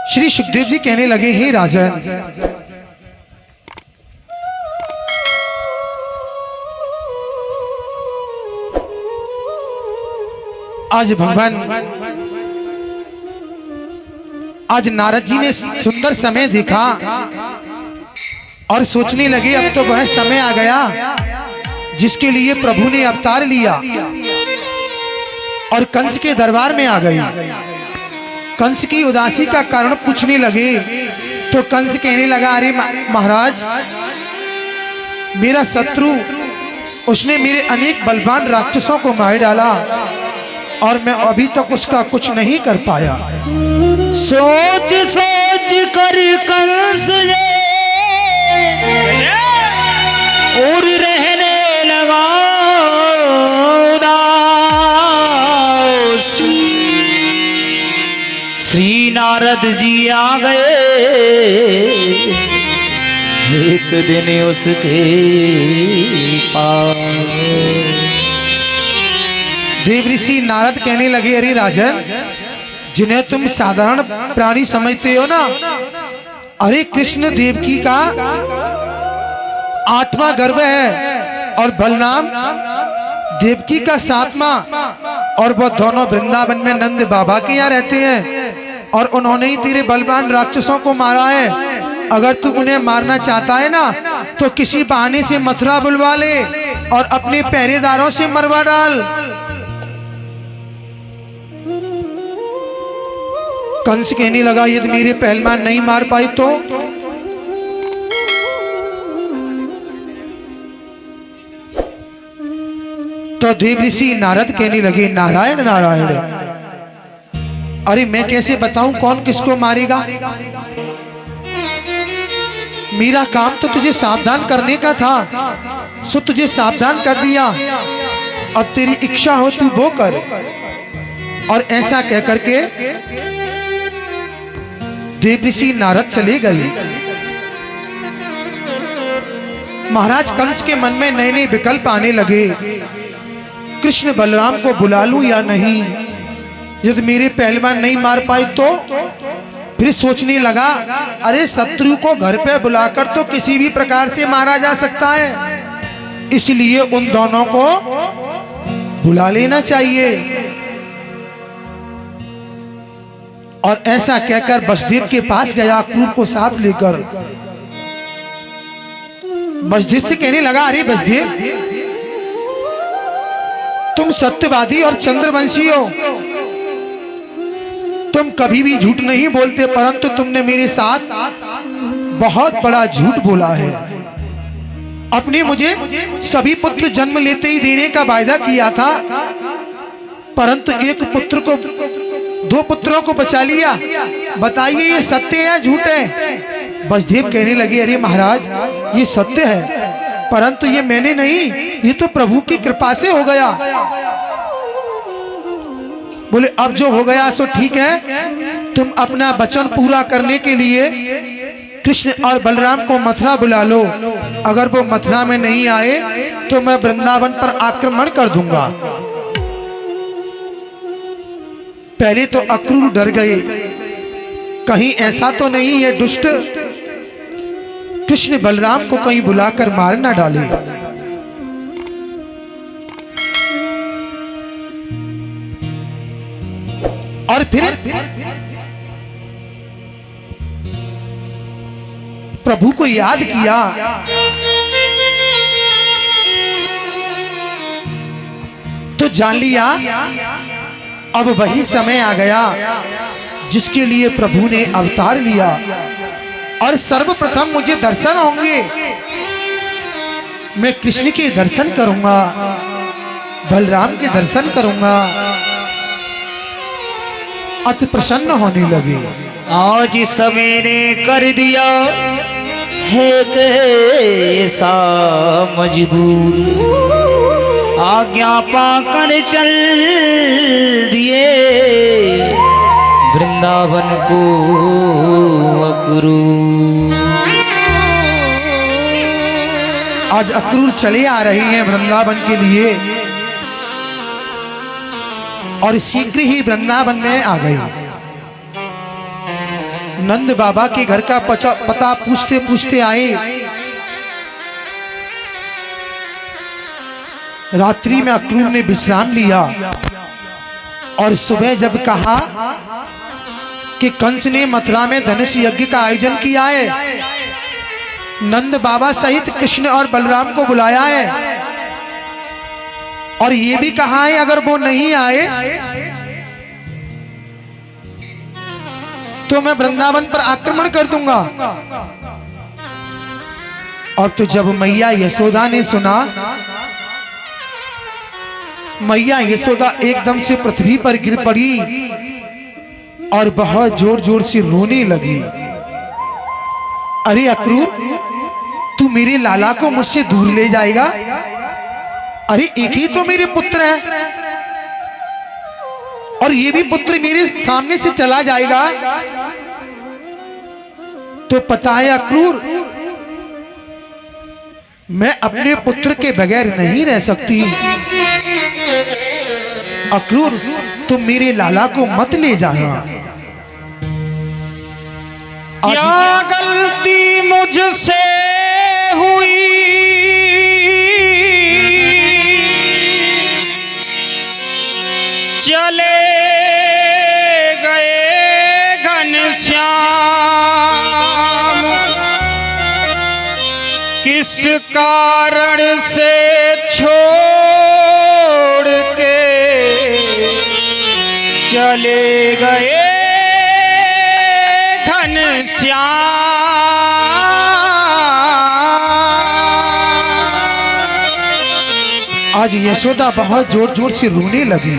श्री सुखदेव जी कहने लगे, हे राजन, आज भगवान, आज नारद जी ने सुंदर समय देखा और सोचने लगे अब तो वह समय आ गया जिसके लिए प्रभु ने अवतार लिया, और कंस के दरबार में आ गई। कंस की उदासी का कारण पूछने लगे तो कंस कहने लगा, अरे महाराज, मेरा शत्रु, उसने मेरे अनेक बलवान राक्षसों को मार डाला और मैं अभी तक उसका कुछ नहीं कर पाया। सोच सोच कर कंस और रहने लगा उदास। श्री नारद जी आ गए एक दिन उसके पास। देव ऋषि नारद कहने लगे, अरे राजन, जिन्हें तुम साधारण प्राणी समझते हो ना, अरे कृष्ण देवकी का 8वां गर्भ है और बलराम देवकी का 7वां, और वो दोनों वृंदावन में नंद बाबा के यहाँ रहते हैं और उन्होंने ही तेरे बलवान राक्षसों को मारा है। अगर तू उन्हें मारना चाहता है ना तो किसी बहाने से मथुरा बुलवा ले और अपने पहरेदारों से मरवा डाल। कंस कहने लगा, यदि मेरे पहलवान नहीं मार पाए तो देव ऋषि नारद कहने लगे, नारायण नारायण, अरे मैं कैसे बताऊं कौन किसको मारेगा? मेरा काम तो तुझे सावधान करने का था, सो तुझे सावधान कर दिया, अब तेरी इच्छा हो तू वो कर। और ऐसा कह करके देव ऋषि नारद चले गए। महाराज, कंस के मन में नए नए विकल्प आने लगे, कृष्ण बलराम को बुला लूं या नहीं? यदि मेरे पहलवान नहीं मार पाए तो? फिर सोचने लगा, अरे शत्रु को घर पे बुलाकर तो किसी भी प्रकार से मारा जा सकता है, इसलिए उन दोनों को बुला लेना चाहिए। और ऐसा कहकर वसुदेव के पास गया, क्रूर को साथ लेकर। वसुदेव से कहने लगा, अरे वसुदेव, तुम सत्यवादी और चंद्रवंशी हो, तुम कभी भी झूठ नहीं बोलते, परंतु तुमने मेरे साथ बहुत बड़ा झूठ बोला है। अपने मुझे सभी पुत्र जन्म लेते ही देने का वायदा किया था, परंतु एक पुत्र को, 2 पुत्रों को बचा लिया। बताइए ये सत्य है या झूठ है? वसुदेव कहने लगे, अरे महाराज, ये सत्य है, परंतु ये मैंने नहीं, ये तो प्रभु की कृपा से हो गया। बोले, अब जो हो गया सो ठीक है, तुम अपना वचन पूरा करने के लिए कृष्ण और बलराम को मथुरा बुला लो। अगर वो मथुरा में नहीं आए तो मैं वृंदावन पर आक्रमण कर दूंगा। पहले तो अक्रूर डर गए, कहीं ऐसा तो नहीं है दुष्ट कृष्ण बलराम को कहीं बुलाकर मार ना डाले। और फिर प्रभु को याद किया, तो जान लिया अब वही समय आ गया जिसके लिए प्रभु ने अवतार लिया। और सर्वप्रथम मुझे दर्शन होंगे, मैं कृष्ण के दर्शन करूंगा, बलराम के दर्शन करूंगा। अति प्रसन्न होने लगे। आज समय ने कर दिया है कैसा मजबूर, आज्ञा पाकर चल दिए वृंदावन को अक्रूर। आज अक्रूर चले आ रहे हैं वृंदावन के लिए और शीघ्र ही वृंदावन में आ गए। नंद बाबा के घर का पता पूछते पूछते आए। रात्रि में अक्रूर ने विश्राम लिया और सुबह जब कहा कि कंस ने मथुरा में धनुष यज्ञ का आयोजन किया है, नंद बाबा सहित कृष्ण और बलराम को बुलाया है और ये भी कहा है अगर वो नहीं आए तो मैं वृंदावन पर आक्रमण कर दूंगा। और तो जब मैया यशोदा ने सुना, मैया यशोदा एकदम से पृथ्वी पर गिर पड़ी और बहुत जोर जोर से रोने लगी। अरे अक्रूर, तू मेरे लाला को मुझसे दूर ले जाएगा? अरे एक ही तो मेरे पुत्र है और ये भी पुत्र मेरे सामने से चला जाएगा तो पता है अक्रूर, मैं अपने पुत्र के बगैर नहीं रह सकती। अक्रूर, तुम मेरे लाला को मत ले जाना। क्या गलती मुझसे हुई, चले गए घनश्याम, किस कारण से छोड़ के चले गए घनश्याम। आज यशोदा बहुत जोर जोर से रोने लगी।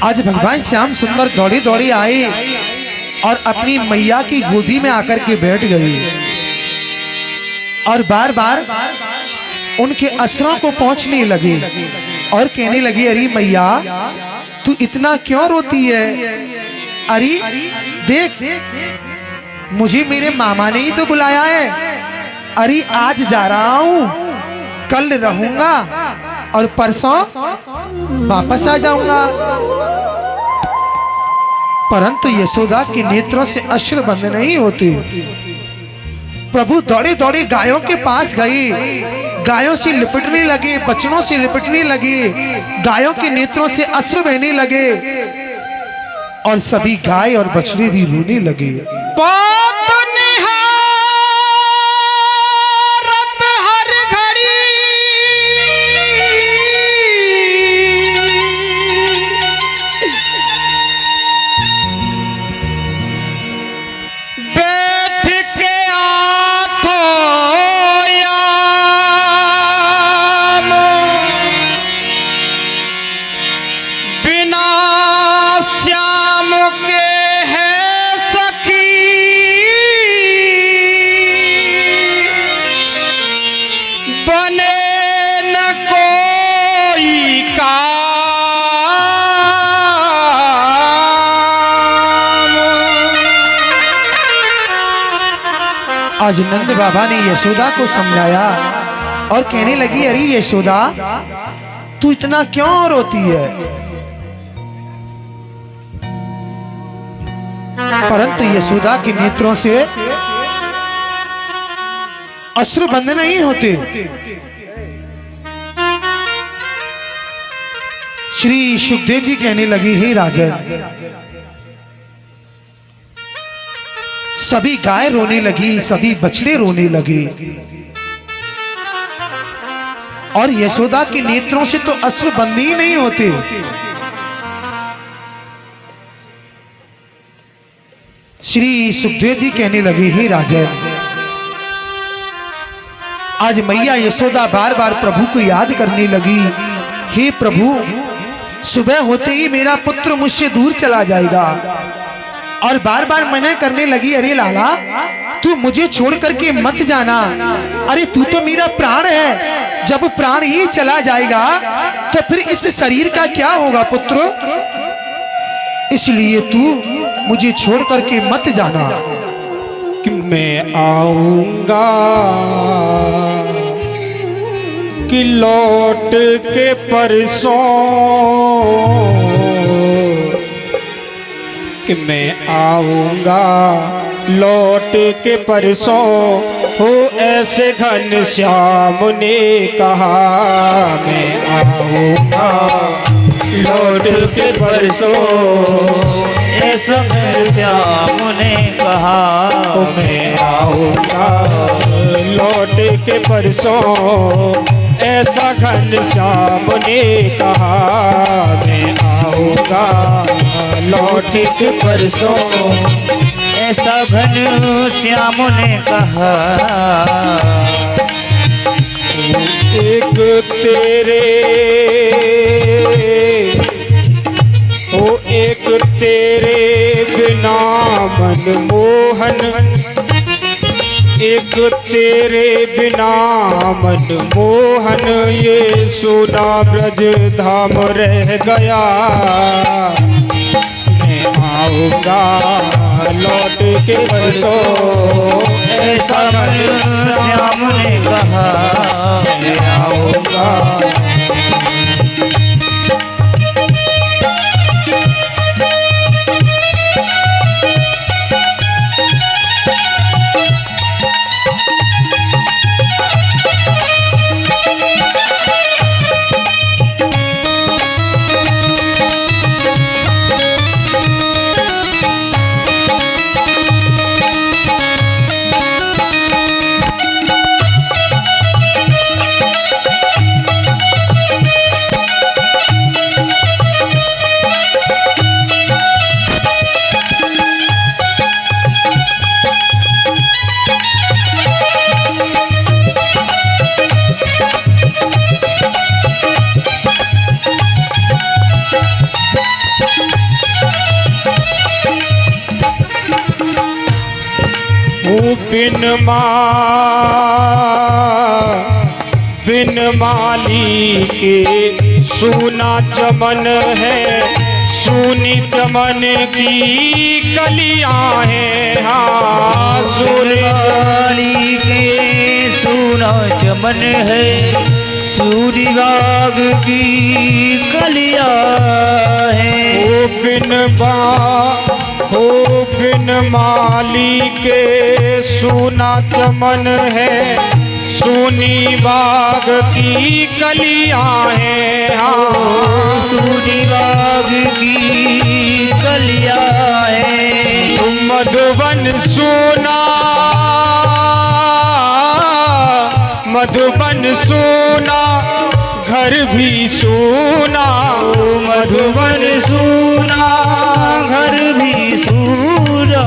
आज भगवान श्याम सुंदर दौड़े दौड़े आए और अपनी मैया की गोदी में आकर के बैठ गए और बार बार उनके असरों को पहुंचने लगे और कहने लगे, अरे मैया तू इतना क्यों रोती है? अरे देख, मुझे मेरे मामा ने ही तो बुलाया है। अरे आज जा रहा हूं, कल रहूंगा और परसों वापस आ जाऊंगा। परंतु यशोदा के नेत्रों से अश्रु बंद नहीं होते। प्रभु दौड़े दौड़े गायों के पास गए, गायों से लिपटने लगे, बछड़ों से लिपटने लगे, गायों के नेत्रों से अश्रु बहने लगे और सभी गाय और बछड़े भी रोने लगे। आज नंद बाबा ने यशोदा को समझाया और कहने लगी, अरे यशोदा तू इतना क्यों रोती है? परंतु यशोदा के नेत्रों से अश्रु बंद नहीं होते। श्री सुखदेव जी कहने लगी, हे राजन, सभी गाय रोने लगी, सभी बछड़े रोने लगे और यशोदा के नेत्रों से तो अश्रु बंद ही नहीं होते। श्री सुखदेव जी कहने लगे, हे राजन, आज मैया यशोदा बार बार प्रभु को याद करने लगी। हे प्रभु, सुबह होते ही मेरा पुत्र मुझसे दूर चला जाएगा और बार बार मना करने लगी, अरे लाला तू मुझे छोड़ करके मत जाना। अरे तू तो मेरा प्राण है, जब प्राण ही चला जाएगा तो फिर इस शरीर का क्या होगा पुत्र? इसलिए तू मुझे छोड़ करके मत जाना। कि मैं आऊंगा कि लौट के परसों, कि मैं आऊंगा लौट के परसों हो ऐसे घनश्याम ने कहा। मैं आऊंगा लौट के परसों ऐसा घनश्याम ने कहा। मैं आऊंगा लौट के परसों ऐसा घनश्याम ने कहा। मैं आऊंगा लौट के परसों ऐसा घनश्याम ने कहा। एक तेरे ओ एक तेरे बिना मनमोहन, एक तेरे बिना मनमोहन ये सोना ब्रज धाम रह गया। मैं आऊंगा लौट के परसों ऐसा घनश्याम ने कहा। मैं आऊंगा। बिन माली के सूना चमन है, सूनी चमन की कलियां हैं। हाँ सूनी माली के सूना चमन है, सूरी बाग की कलियां हैं। बिन माली के सूना चमन है, सूनी बाग की कलियां हैं। हाँ सूनी बाग की कलियां हैं। मधुबन सोना, मधुबन सोना घर भी सोना। मधुबन सोना घर भी सोना।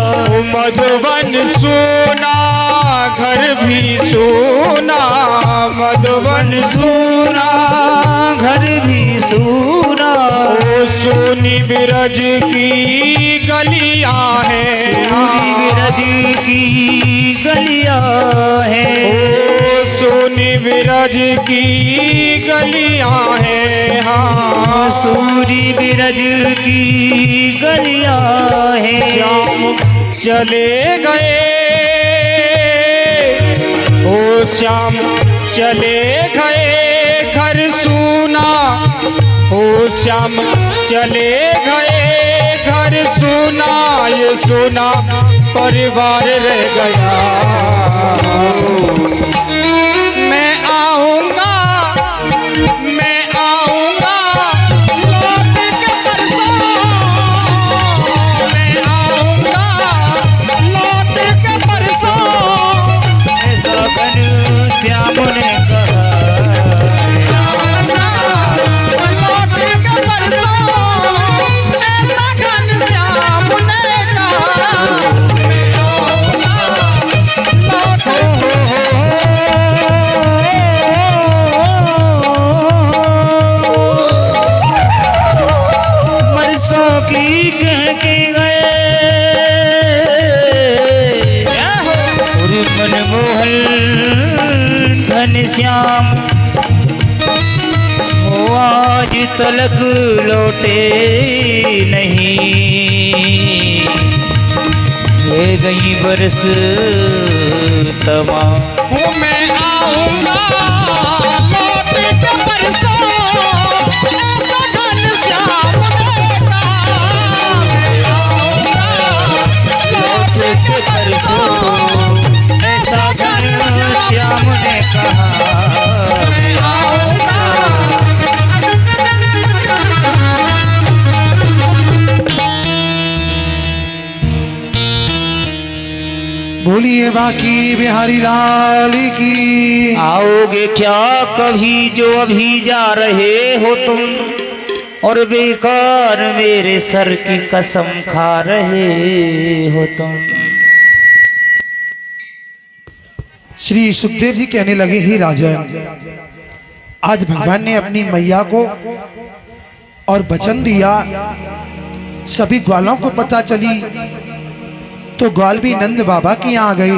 मधुबन सोना घर भी सोना। मधुबन सोना घर भी सोना। ओ सोनी बिरज की गलियां हैं। सोनी बिरज की गलियां हैं। ओ सोनी बिरज की गलियां हैं। हाँ सूरी बिरज की गलियां हैं। श्याम चले गए, ओ श्याम चले गए घर सूना। ओ श्याम चले गए घर सूना, ये सोना परिवार रह गया। मैं आऊंगा, मैं आऊंगा लौट के परसों। मैं आऊंगा लौट के परसों। ऐसा घनश्याम ने कहा। लौट के परसों ऐसा घनश्याम ने कहा। बरसों की कह के गए मनमोहन घनश्याम, वो आज तलक लौटे नहीं। ले गई बरस तमाम। मैं आऊंगा लौट के परसों ऐसा घनश्याम ने कहा। मैं आऊंगा बरसो ऐसा घनश्याम ने कहा। मैं आऊंगा। बोलिए बाकी बिहारी लाल की। आओगे क्या कभी जो अभी जा रहे हो तुम, और बेकार मेरे सर की कसम खा रहे हो तुम। श्री सुखदेव जी कहने लगे, ही राजन, आज भगवान ने अपनी मैया को और वचन दिया, सभी ग्वालों को पता चली तो ग्वाल भी नंद बाबा के यहाँ आ गए।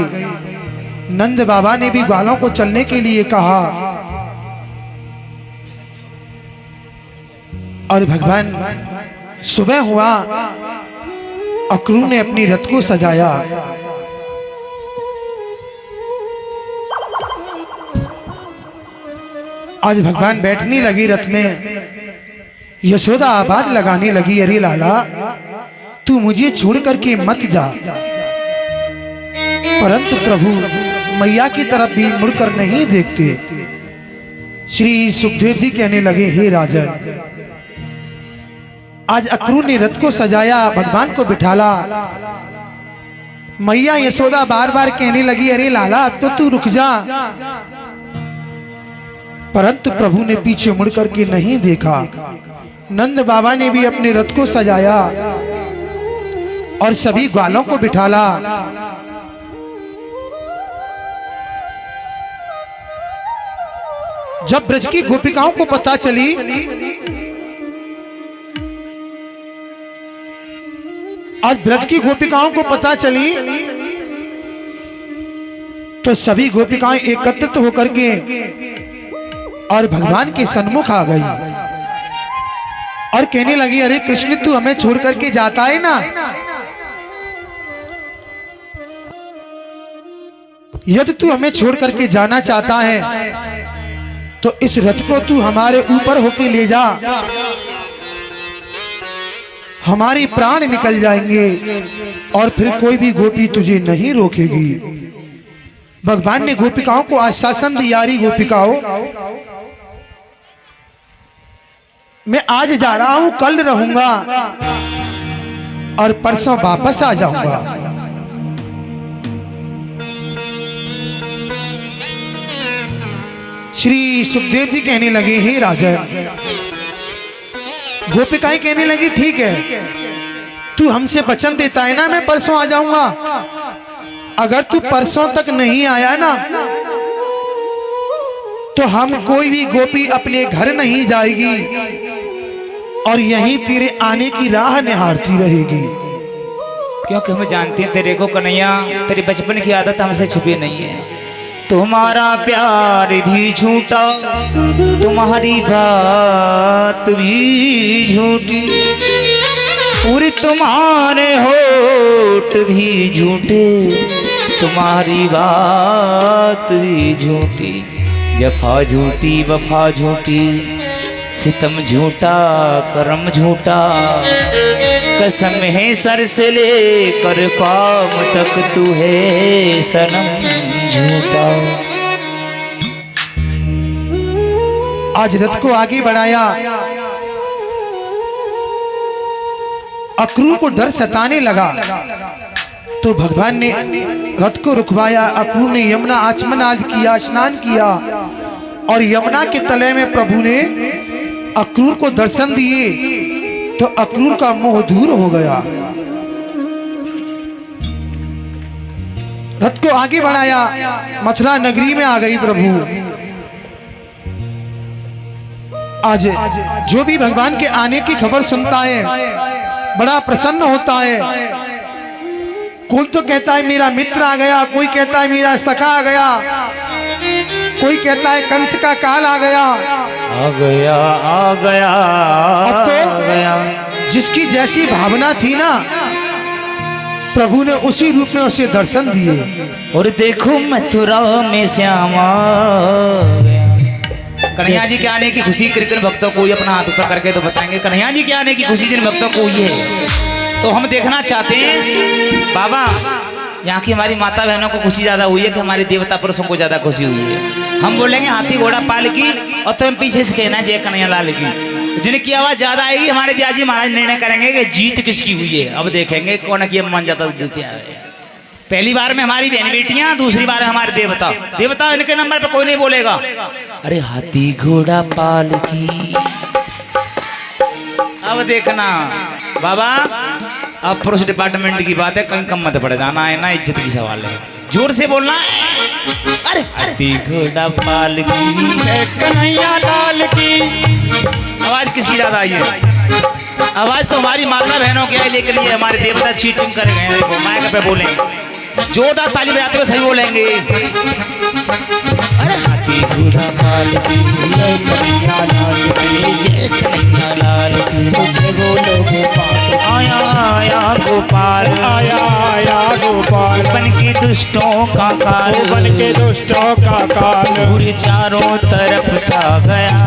नंद बाबा ने भी ग्वालों को चलने के लिए कहा और भगवान सुबह हुआ, अक्रू ने अपनी रथ को सजाया। आज भगवान बैठने लगी रथ में, यशोदा आवाज लगाने लगी, अरे लाला तू मुझे छोड़ करके मत जा। परंतु प्रभु मैया की तरफ भी मुड़कर नहीं देखते। श्री सुखदेव जी कहने लगे, हे राजन, आज अक्रू ने रथ को सजाया, भगवान को बिठाला। मैया यशोदा बार बार कहने लगी, अरे लाला अब तो तू रुक जा। परंतु प्रभु ने पीछे मुड़ करके नहीं देखा। नंद बाबा ने भी अपने रथ को सजाया और सभी ग्वालों को बिठाला। जब ब्रज की गोपिकाओं को पता चली आज ब्रज की गोपिकाओं को पता चली तो सभी गोपिकाएं एकत्रित होकर के और भगवान के सन्मुख आ गई और कहने लगी, अरे कृष्ण तू हमें छोड़ करके जाता है ना, यदि तू हमें छोड़ करके जाना चाहता है तो इस रथ को तू हमारे ऊपर होके ले जा, हमारे प्राण निकल जाएंगे और फिर कोई भी गोपी तुझे नहीं रोकेगी। भगवान ने गोपिकाओं को आश्वासन दिया, री गोपिकाओं मैं आज जा रहा हूं, कल रहूंगा और परसों वापस आ जाऊंगा। श्री सुखदेव जी कहने लगे, हे राजन, गोपिकाएं कहने लगी, ठीक है तू हमसे वचन देता है ना मैं परसों आ जाऊंगा, अगर तू परसों तक नहीं आया ना तो हम कोई भी गोपी अपने घर नहीं जाएगी और यहीं तेरे आने की राह निहारती रहेगी। क्योंकि हम जानते हैं तेरे को कन्हैया, तेरी बचपन की आदत हमसे छुपी नहीं है। तुम्हारा प्यार भी झूठा, तुम्हारी बात भी झूठी, पूरी तुम्हारे होठ भी झूठे, तुम्हारी बात भी झूठी, जफा झूठी वफा झूठी, सितम झूठा करम झूठा, कसम है सर से लेकर पाँव तक तू है सनम झूठा। आज रथ को आगे बढ़ाया, अक्रूर को डर सताने लगा तो भगवान ने रथ को रुकवाया। अक्रूर ने यमुना आचमन आज किया, स्नान किया और यमुना के तले में प्रभु ने अक्रूर को दर्शन दिए तो अक्रूर का मोह दूर हो गया। रथ को आगे बढ़ाया, मथुरा नगरी में आ गई प्रभु। आज जो भी भगवान के आने की खबर सुनता है बड़ा प्रसन्न होता है। कोई तो कहता है मेरा मित्र आ गया, कोई कहता है मेरा सखा आ गया, कोई कहता है कंस का काल आ गया, आ गया आ गया अब तो आ गया। जिसकी जैसी भावना थी ना प्रभु ने उसी रूप में उसे दर्शन दिए। और देखो मथुरा में श्यामा। कन्हैया जी के आने की खुशी कृष्ण भक्तों को अपना हाथ ऊपर करके तो बताएंगे। कन्हैया जी के आने की खुशी जिन भक्तों को हुई है तो हम देखना चाहते हैं। बाबा यहाँ की हमारी माता बहनों को खुशी ज्यादा हुई है कि हमारे देवता पुरुषों को ज्यादा खुशी हुई है। हम बोलेंगे हाथी घोड़ा पाल की और तुम पीछे से कहना जय कन्हैया लाल की। जिनकी आवाज ज्यादा आएगी हमारे ब्याजी महाराज निर्णय करेंगे कि जीत किसकी हुई है। अब देखेंगे कौन की मन ज्यादा द्वितीय है। पहली बार में हमारी बहन बेटियां, दूसरी बार हमारे देवता। देवता इनके नंबर पे कोई नहीं बोलेगा। अरे हाथी घोड़ा पाल की। अब देखना बाबा, अब पुरुष डिपार्टमेंट की बात है, कहीं कम मत पड़ जाना है ना, इज्जत की सवाल है, जोर से बोलना है। अरे हाथी घोड़ा पाल की कन्हैया लाल की। आवाज किसकी ज्यादा आई है? आवाज तो हमारी माता बहनों की आई, लेकिन ये हमारे देवता चीटिंग कर गए हैं। देखो माइक पे बोले, जोरदार ताली बजाते हुए सही बोलेंगे। अरे हाथी घोड़ा पाल की कन्हैया लाल की, जय कन्हैया लाल की। बोलो गोपाल आया आया गोपाल, आया आया गोपाल, बन के दुष्टों का काल, बन के दुष्टों का काल, सूर्य चारों तरफ छा गया।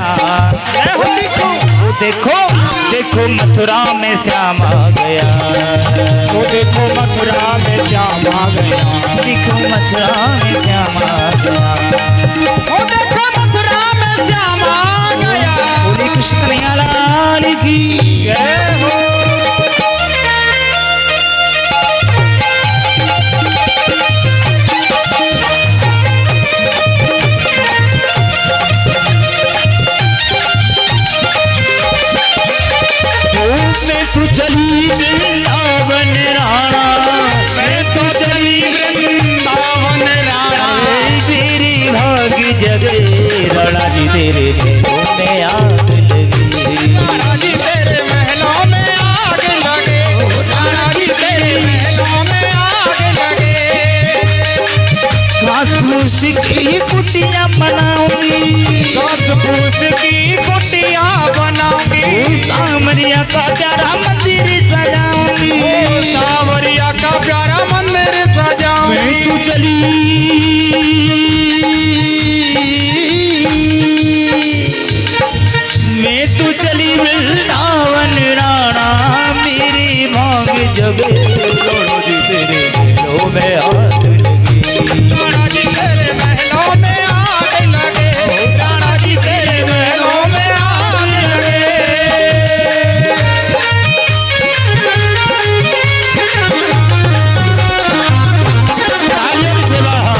वो देखो वो देखो देखो मथुरा में श्याम आ गया। वो देखो मथुरा में श्याम आ गया। देखो मथुरा में श्याम आ गया। वो देखो मथुरा में श्याम आ गया। बोले कृष्ण कन्हैया लाल की जय हो। मैं तो चली वृंदावन राणा, मैं तो चली वृंदावन राणा, मेरी भाग्य जगे राणा जी तेरे महलों में आग लगी। राणा जी तेरे महलों में आग लगे। राणा जी तेरे महलों में आग लगे। घास फूस की कुटियां बनाऊंगी, घास फूस की कुटियां बनाऊंगी। सामरिया का प्यारा मंदिर सजाऊंगी। सावरिया का प्यारा मंदिर सजाऊंगी। मैं तो चली वृंदावन राणा, मेरी मांग जगे तेरे महलों में आग लगी। राणा जी तेरे महलों में आग लगे। राणा जी तेरे महलों में आग लगे। तालियों से बाहर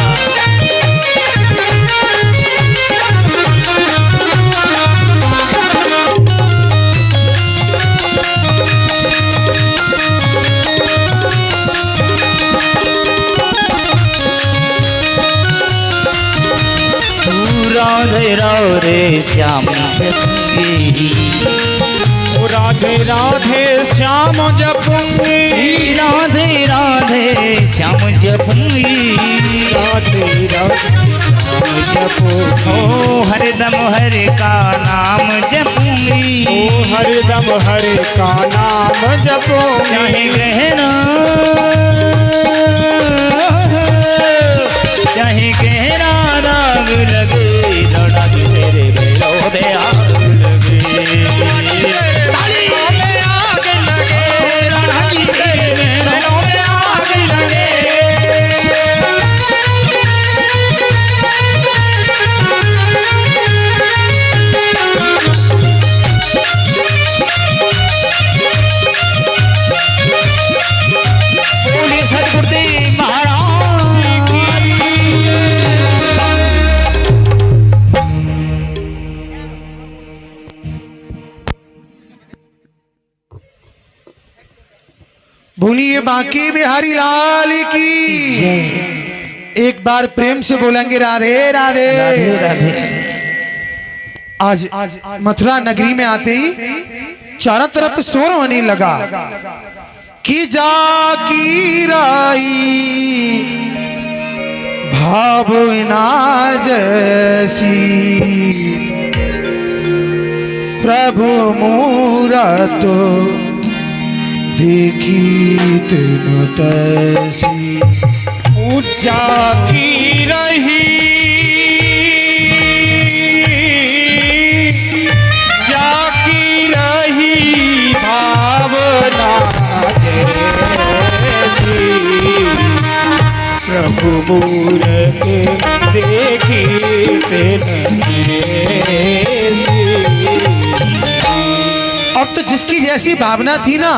राधे राधे श्याम जपूंगी। राधे राधे श्याम जपूंगी। राधे राधे श्याम जपूंगी। राधे राधे श्याम जपूंगी। ओ हरदम हरे का नाम जपूंगी। ओ हरदम हरे का नाम जपूंगी। चाहे गहरा चाहे गहरा दाग लगे, राणा जी तेरे महलों में आग लगे। महलों में आग लगे। राणा जी तेरे महलों में आग लगे। बोलिए सतगुरुदेव महाराज की। बोलिए बांके बिहारी लाल की। एक बार प्रेम से बोलेंगे राधे राधे राधे राधे। आज मथुरा नगरी में आते ही चारों तरफ शोर होने लगा कि जाकी राई भावना जैसी प्रभु मूरत देखी तेनु तैसी। ऊंचा की रही जाकी रही भावना जैसी प्रभु मूरत देखी अब तो जिसकी जैसी भावना थी ना,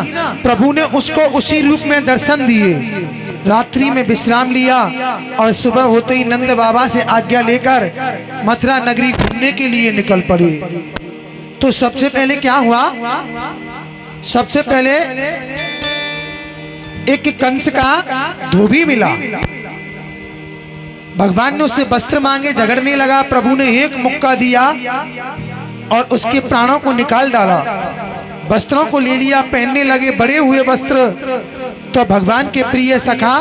प्रभु ने उसको उसी रूप में दर्शन दिए। रात्रि में विश्राम लिया और सुबह होते ही नंद बाबा से आज्ञा लेकर मथुरा नगरी घूमने के लिए निकल पड़े। तो सबसे पहले क्या हुआ? सबसे पहले एक कंस का धोबी मिला। भगवान ने उससे वस्त्र मांगे, झगड़ने लगा। प्रभु ने एक मुक्का दिया और उसके प्राणों को निकाल डाला। वस्त्रों को ले लिया, पहनने लगे बड़े हुए वस्त्र। तो भगवान के प्रिय सखा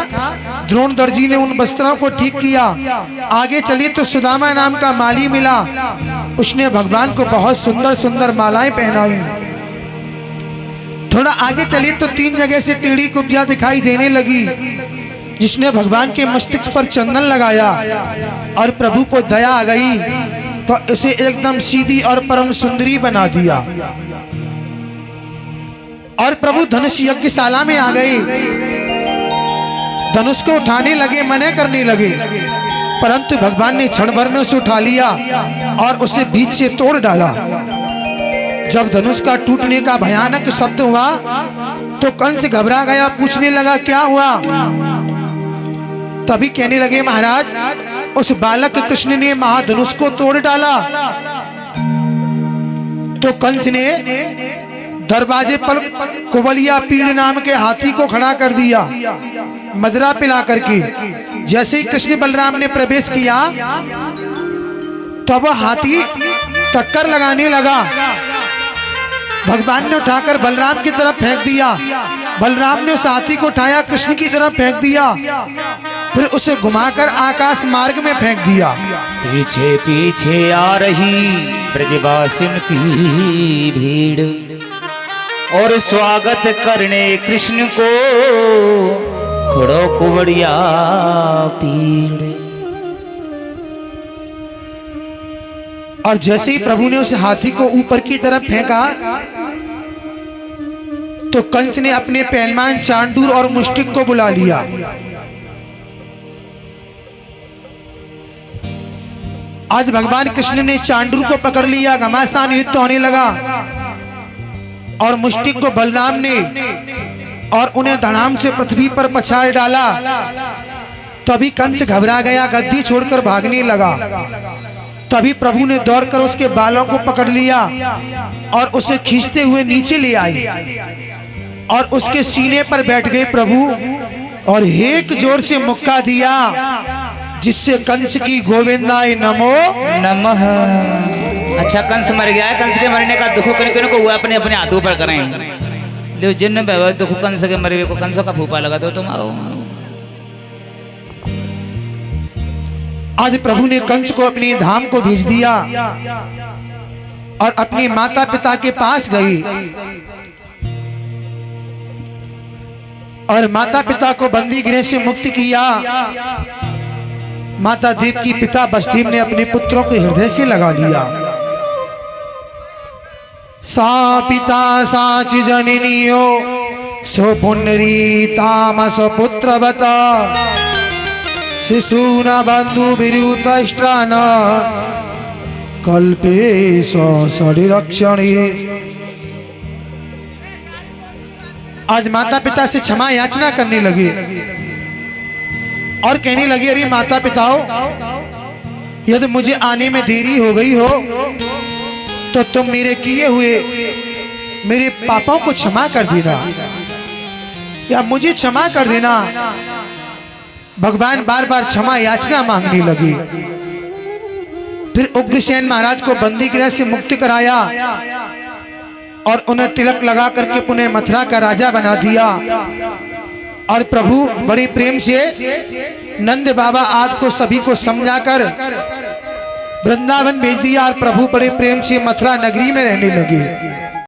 द्रोणधर जी ने उन वस्त्रों को ठीक किया। आगे चलिए तो सुदामा नाम का माली मिला। उसने भगवान को बहुत सुंदर सुंदर मालाएं पहनाई। थोड़ा आगे चलिए तो 3 जगह से टेढ़ी कुब्जियां दिखाई देने लगी, जिसने भगवान के मस्तिष्क पर चंदन लगाया और प्रभु को दया आ गई तो इसे एकदम सीधी और परम सुंदरी बना दिया। और प्रभु धनुष यज्ञशाला में आ गए। धनुष को उठाने लगे, मना करने लगे, परंतु भगवान ने क्षण भर में उसे उठा लिया और उसे बीच से तोड़ डाला। जब धनुष का टूटने का भयानक शब्द हुआ तो कंस घबरा गया, पूछने लगा क्या हुआ? तभी कहने लगे महाराज, उस बालक कृष्ण ने महाधनुष को तोड़ डाला। तो कंस ने दरवाजे पर कुवलिया पीड़ नाम के हाथी को खड़ा कर दिया, मदरा पिला करके। जैसे ही कृष्ण बलराम ने प्रवेश किया तब वह हाथी टक्कर लगाने लगा। भगवान ने उठाकर बलराम की तरफ फेंक दिया। बलराम ने उस हाथी को उठाया, कृष्ण की तरफ फेंक दिया, फिर उसे घुमाकर आकाश मार्ग में फेंक दिया। पीछे पीछे आ रही ब्रजवासिन की भीड़ और स्वागत करने कृष्ण को खड़ो कुवड़िया पीड़। और जैसे ही प्रभु ने उस हाथी को ऊपर की तरफ फेंका तो कंस ने अपने पहलवान चांडूर और मुष्टिक को बुला लिया। आज भगवान कृष्ण ने चांडूर को पकड़ लिया, घमासान युद्ध होने लगा और मुष्टिक को बलराम ने और उन्हें धड़ाम से पृथ्वी पर पछाड़ डाला। तभी कंस घबरा गया, गद्दी छोड़कर भागने लगा। तभी प्रभु ने दौड़कर उसके बालों को पकड़ लिया और उसे खींचते हुए नीचे ले आए और उसके सीने पर बैठ गए प्रभु और एक जोर से मुक्का दिया, जिससे कंस की गोविंदाय नमो नमः। अच्छा कंस मर गया है, कंस के मरने का दुख किन को हुआ अपने अपने हाथों पर करें। लो जिन दुख कंस के मरे को कंसों का फूफा लगा दो तुम आओ। आज प्रभु ने कंस को अपने धाम को भेज दिया और अपने माता पिता के पास गई और माता पिता को बंदी गृह से मुक्त किया। माता देव की पिता वसुदेव ने अपने पुत्रों को हृदय से लगा लिया। सा पिता साच जननियो सुपुनरी तामस पुत्रवता शिशूना बंधु विरुतष्ट्रान कल्पे सरिरक्षणे। आज माता पिता से क्षमा याचना करने लगे और कहने लगे, अरे माता पिताओं, यदि मुझे आने में देरी हो गई हो तो तुम मेरे किए हुए मेरे पापों को क्षमा कर देना या मुझे क्षमा कर देना। भगवान बार बार क्षमा याचना मांगने लगे। फिर उग्रसेन महाराज को बंदी गृह से मुक्त कराया और उन्हें तिलक लगा करके पुनः मथुरा का राजा बना दिया। और प्रभु बड़े प्रेम से नंद बाबा आज को सभी को समझाकर वृंदावन भेज दिया और प्रभु बड़े प्रेम से मथुरा नगरी में रहने लगे।